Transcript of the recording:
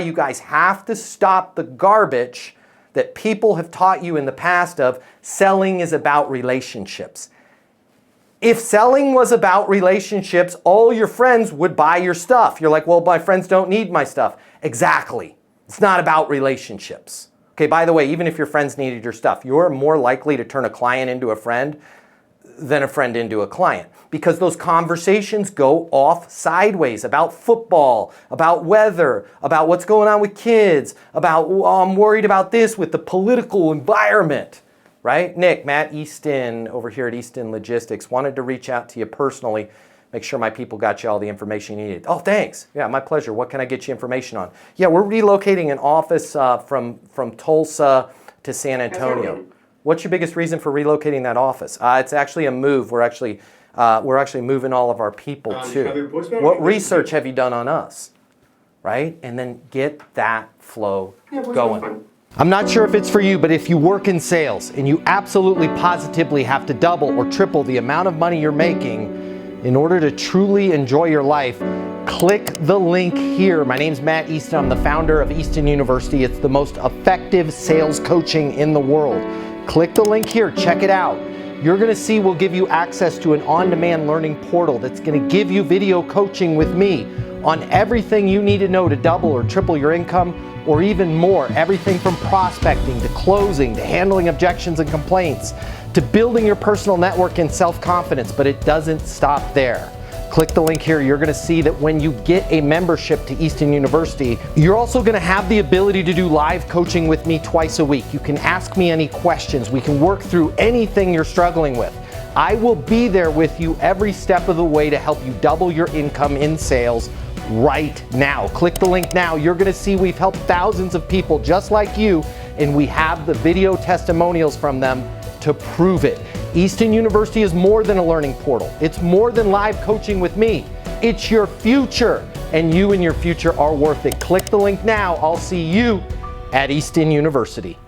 You guys have to stop the garbage that people have taught you in the past of selling is about relationships. If selling was about relationships, all your friends would buy your stuff. You're like, well, my friends don't need my stuff. Exactly. It's not about relationships. Okay, by the way, even if your friends needed your stuff, you're more likely to turn a client into a friend than a friend into a client, because those conversations go off sideways about football, about weather, about what's going on with kids, about, oh, I'm worried about this with the political environment, right? Nick, Matt Easton over here at Easton Logistics wanted to reach out to you personally, make sure my people got you all the information you needed. Oh, thanks. Yeah, my pleasure. What can I get you information on? Yeah, we're relocating an office from Tulsa to San Antonio. What's your biggest reason for relocating that office? It's actually a move. We're actually moving all of our people too. What research have you done on us? Right? And then get that flow going. I'm not sure if it's for you, but if you work in sales and you absolutely positively have to double or triple the amount of money you're making in order to truly enjoy your life, click the link here. My name's Matt Easton. I'm the founder of Easton University. It's the most effective sales coaching in the world. Click the link here, check it out. You're gonna see we'll give you access to an on-demand learning portal that's gonna give you video coaching with me on everything you need to know to double or triple your income, or even more. Everything from prospecting to closing to handling objections and complaints to building your personal network and self-confidence, but it doesn't stop there. Click the link here. You're gonna see that when you get a membership to Easton University, you're also gonna have the ability to do live coaching with me twice a week. You can ask me any questions. We can work through anything you're struggling with. I will be there with you every step of the way to help you double your income in sales right now. Click the link now. You're gonna see we've helped thousands of people just like you, and we have the video testimonials from them to prove it. Easton University is more than a learning portal. It's more than live coaching with me. It's your future, and you and your future are worth it. Click the link now. I'll see you at Easton University.